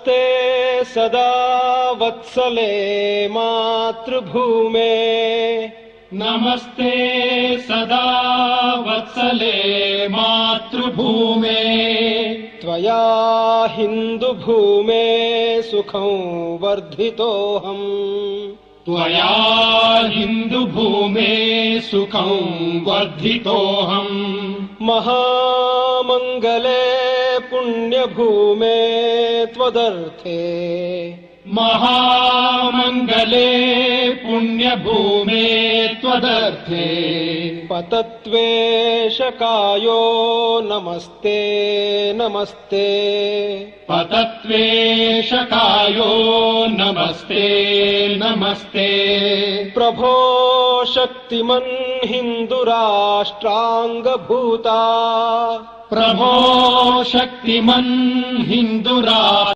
नमस्ते सदा वत्सले मातृभूमे नमस्ते सदा वत्सले मातृभूमे त्वया हिन्दुभूमे सुखं वर्धितोऽहम् त्वया हिन्दुभूमे सुखं वर्धितोऽहम् महामङ्गले पुण्यभूमे त्वदर्थे महामङ्गले पुण्यभूमे त्वदर्थे पतत्वेशकायो नमस्ते नमस्ते पतत्वेशकायो नमस्ते नमस्ते प्रभो शक्तिमन् हिन्दुराष्ट्राङ्गभूता प्रभो शक्तिमन् हिन्दुरा